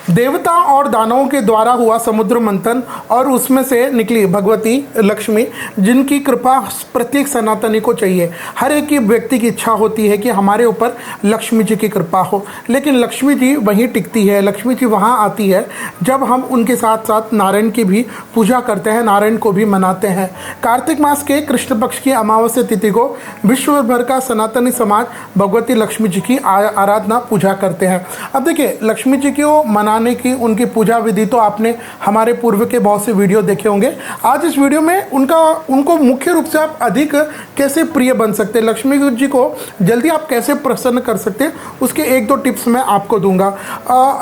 देवता और दानवों के द्वारा हुआ समुद्र मंथन और उसमें से निकली भगवती लक्ष्मी, जिनकी कृपा प्रत्येक सनातनी को चाहिए। हर एक की व्यक्ति की इच्छा होती है कि हमारे ऊपर लक्ष्मी जी की कृपा हो, लेकिन लक्ष्मी जी वहीं टिकती है, लक्ष्मी जी वहाँ आती है जब हम उनके साथ साथ नारायण की भी पूजा करते हैं, नारायण को भी मनाते हैं। कार्तिक मास के कृष्ण पक्ष की अमावस्या तिथि को विश्व भर का सनातनी समाज भगवती लक्ष्मी जी की आराधना पूजा करते हैं। अब देखिए, लक्ष्मी जी को मनाने की उनकी पूजा विधि तो आपने हमारे पूर्व के बहुत से वीडियो देखे होंगे। आज इस वीडियो में उनको मुख्य रूप से आप अधिक कैसे प्रिय बन सकते हैं, लक्ष्मी जी को जल्दी आप कैसे प्रसन्न कर सकते हैं, उसके एक दो टिप्स मैं आपको दूंगा।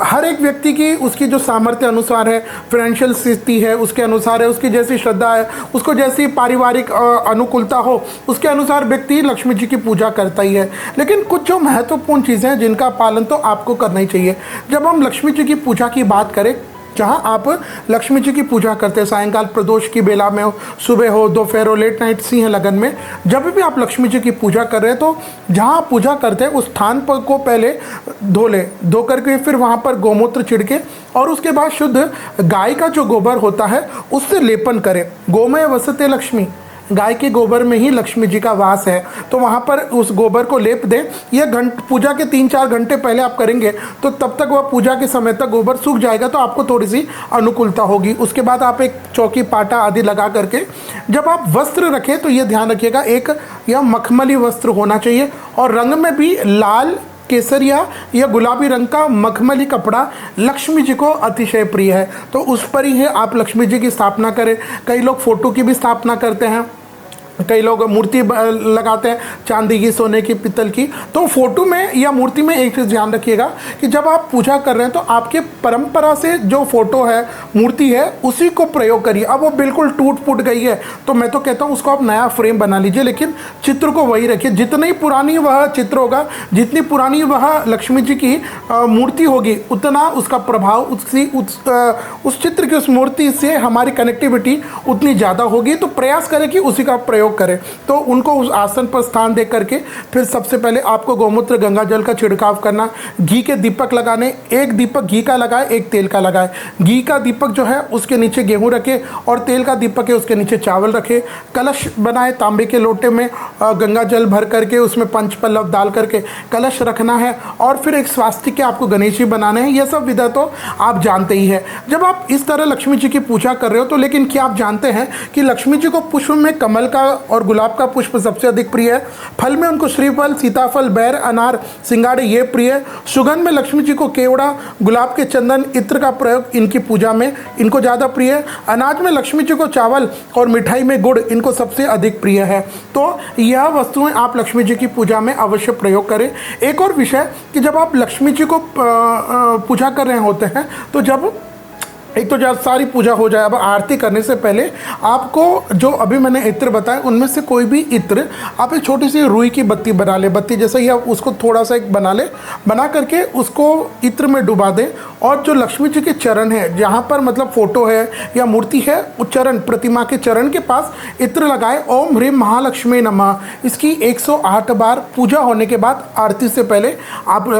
हर एक व्यक्ति की उसकी जो सामर्थ्य अनुसार है, फाइनेंशियल स्थिति है उसके अनुसार है, उसकी जैसी श्रद्धा है, उसको जैसी पारिवारिक अनुकूलता हो, उसके अनुसार व्यक्ति लक्ष्मी जी की पूजा करता ही है। लेकिन कुछ जो महत्वपूर्ण चीज़ें हैं जिनका पालन तो आपको करना ही चाहिए। जब हम लक्ष्मी जी की पूजा की बात करें, जहाँ आप लक्ष्मी जी की पूजा करते हैं, सायंकाल प्रदोष की बेला में हो, सुबह हो, दोपहर हो, लेट नाइट सिंह लगन में, जब भी आप लक्ष्मी जी की पूजा कर रहे हैं तो जहाँ आप पूजा करते हैं उस स्थान पर को पहले धो करके फिर वहाँ पर गोमूत्र छिड़के और उसके बाद शुद्ध गाय का जो गोबर होता है उससे लेपन करें। गोमय वसते लक्ष्मी, गाय के गोबर में ही लक्ष्मी जी का वास है, तो वहाँ पर उस गोबर को लेप दें। यह पूजा के 3-4 घंटे पहले आप करेंगे तो तब तक वह पूजा के समय तक गोबर सूख जाएगा, तो आपको थोड़ी सी अनुकूलता होगी। उसके बाद आप एक चौकी पाटा आदि लगा करके जब आप वस्त्र रखें तो ये ध्यान रखिएगा, एक यह मखमली वस्त्र होना चाहिए और रंग में भी लाल, केसरिया या गुलाबी रंग का मखमली कपड़ा लक्ष्मी जी को अतिशय प्रिय है, तो उस पर ही आप लक्ष्मी जी की स्थापना करें। कई लोग फोटो की भी स्थापना करते हैं, कई लोग मूर्ति लगाते हैं, चांदी की, सोने की, पित्तल की। तो फोटो में या मूर्ति में एक चीज़ ध्यान रखिएगा कि जब आप पूजा कर रहे हैं तो आपके परंपरा से जो फोटो है, मूर्ति है, उसी को प्रयोग करिए। अब वो बिल्कुल टूट फूट गई है तो मैं तो कहता हूँ उसको आप नया फ्रेम बना लीजिए, लेकिन चित्र को वही रखिए। जितनी पुरानी वह चित्र होगा, जितनी पुरानी वह लक्ष्मी जी की मूर्ति होगी, उतना उसका प्रभाव उस चित्र की, उस मूर्ति से हमारी कनेक्टिविटी उतनी ज़्यादा होगी। तो प्रयास करें कि उसी का प्रयोग करें। तो उनको उस आसन पर स्थान दे करके फिर सबसे पहले आपको गोमूत्र गंगा जल का छिड़काव करना, घी के दीपक लगाने, एक दीपक घी का लगाए, एक तेल का लगाए। घी का दीपक जो है उसके नीचे गेहूं रखे और तेल का दीपक है उसके नीचे चावल रखे। कलश बनाए, तांबे के लोटे में गंगा जल भर करके उसमें पंच पल्लव डाल करके कलश रखना है और फिर एक स्वास्तिक के आपको गणेश जी बनाने हैं। यह सब विधा तो आप जानते ही है। जब आप इस तरह लक्ष्मी जी की पूजा कर रहे हो तो लेकिन क्या आप जानते हैं कि लक्ष्मी जी को पुष्प में कमल का और गुलाब का पुष्प सबसे अधिक प्रिय है। फल में उनको श्रीफल, सीताफल, बैर, अनार, सिंगाड़े ये प्रिय है। सुगंध में लक्ष्मी जी को केवड़ा, गुलाब के चंदन, इत्र का प्रयोग इनकी पूजा में इनको ज़्यादा प्रिय है। अनाज में लक्ष्मी जी को चावल और मिठाई में गुड़ इनको सबसे अधिक प्रिय है। तो यह वस्तुएं आप लक्ष्मी जी की पूजा में अवश्य प्रयोग करें। एक और विषय कि जब आप लक्ष्मी जी को पूजा कर रहे होते हैं तो जब एक तो जब सारी पूजा हो जाए, अब आरती करने से पहले आपको जो अभी मैंने इत्र बताया उनमें से कोई भी इत्र आप एक छोटी सी रुई की बत्ती बना ले, बत्ती जैसे ही आप उसको थोड़ा सा एक बना ले, बना करके उसको इत्र में डुबा दें और जो लक्ष्मी जी के चरण है, जहाँ पर मतलब फोटो है या मूर्ति है, उस चरण, प्रतिमा के चरण के पास इत्र लगाए। ओम ह्रीम महालक्ष्मी नमः, इसकी 108 बार पूजा होने के बाद आरती से पहले आप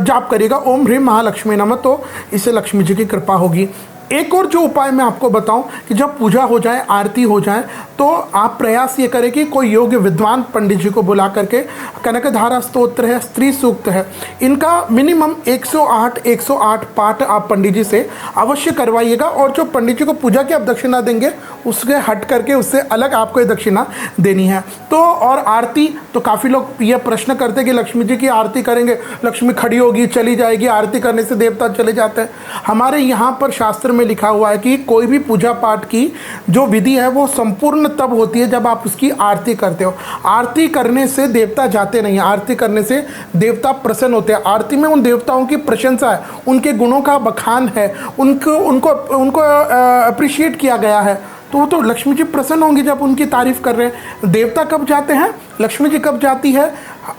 जाप करिएगा, ओम ह्रीम महालक्ष्मी नमः, तो इससे लक्ष्मी जी की कृपा होगी। एक और जो उपाय मैं आपको बताऊं कि जब पूजा हो जाए, आरती हो जाए, तो आप प्रयास ये करें कि कोई योग्य विद्वान पंडित जी को बुला करके कनकधारा स्तोत्र है, स्त्री सूक्त है, इनका मिनिमम 108 पाठ आप पंडित जी से अवश्य करवाइएगा। और जो पंडित जी को पूजा की आप दक्षिणा देंगे उसके हट करके उससे अलग आपको ये दक्षिणा देनी है। तो और आरती तो काफ़ी लोग ये प्रश्न करते हैं कि लक्ष्मी जी की आरती करेंगे, लक्ष्मी खड़ी होगी, चली जाएगी, आरती करने से देवता चले जाते हैं। हमारे यहाँ पर शास्त्र में लिखा हुआ है कि कोई भी पूजा पाठ की जो विधि है वो संपूर्ण तब होती है जब आप उसकी आरती करते हो। आरती करने से देवता जाते नहीं, आरती करने से देवता प्रसन्न होते हैं। आरती में उन देवताओं की प्रशंसा है, उनके गुणों का बखान है, उनको अप्रिशिएट किया गया है। तो लक्ष्मी जी प्रसन्न होंगी जब उनकी तारीफ कर रहे हैं। देवता कब जाते हैं, लक्ष्मी जी कब जाती है,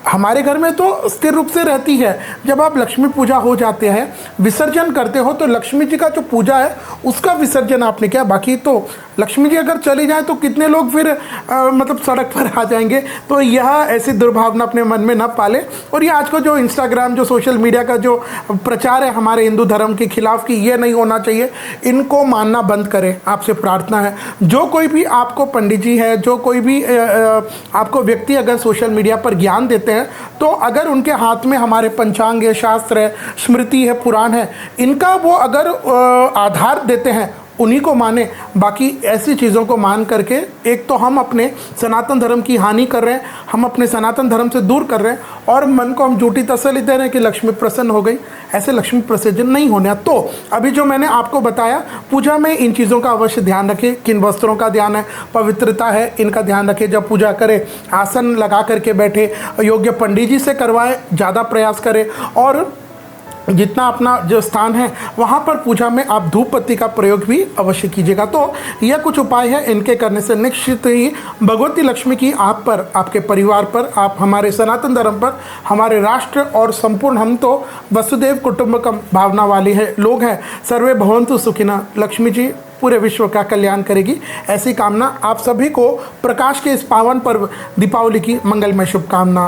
हमारे घर में तो स्थिर रूप से रहती है। जब आप लक्ष्मी पूजा हो जाते हैं, विसर्जन करते हो, तो लक्ष्मी जी का जो पूजा है उसका विसर्जन आपने किया। बाकी तो लक्ष्मी जी अगर चली जाए तो कितने लोग फिर मतलब सड़क पर आ जाएंगे। तो यह ऐसी दुर्भावना अपने मन में न पाले। और ये आज का जो इंस्टाग्राम, जो सोशल मीडिया का जो प्रचार है हमारे हिंदू धर्म के खिलाफ कि ये नहीं होना चाहिए, इनको मानना बंद करें, आपसे प्रार्थना है। जो कोई भी आपको पंडित जी है, जो कोई भी आपको व्यक्ति अगर सोशल मीडिया पर ज्ञान देते हैं, तो अगर उनके हाथ में हमारे पंचांग है, शास्त्र है, स्मृति है, पुराण है, इनका वो अगर आधार देते हैं, उन्हीं को माने। बाकी ऐसी चीज़ों को मान करके एक तो हम अपने सनातन धर्म की हानि कर रहे हैं, हम अपने सनातन धर्म से दूर कर रहे हैं, और मन को हम झूठी तसल्ली दे रहे हैं कि लक्ष्मी प्रसन्न हो गई। ऐसे लक्ष्मी प्रसन्न नहीं होने। तो अभी जो मैंने आपको बताया, पूजा में इन चीज़ों का अवश्य ध्यान रखें। किन वस्त्रों का ध्यान है, पवित्रता है, इनका ध्यान रखें। जब पूजा करें, आसन लगा करके बैठे, योग्य पंडित जी से करवाएं, ज़्यादा प्रयास करें। और जितना अपना जो स्थान है वहाँ पर पूजा में आप धूप बत्ती का प्रयोग भी अवश्य कीजिएगा। तो यह कुछ उपाय है, इनके करने से निश्चित ही भगवती लक्ष्मी की आप पर, आपके परिवार पर, आप हमारे सनातन धर्म पर, हमारे राष्ट्र और संपूर्ण, हम तो वसुदेव कुटुंबकम भावना वाले हैं लोग हैं। सर्वे भवन्तु सुखिनः। लक्ष्मी जी पूरे विश्व का कल्याण करेगी, ऐसी कामना। आप सभी को प्रकाश के इस पावन पर्व दीपावली की मंगलमय शुभकामना।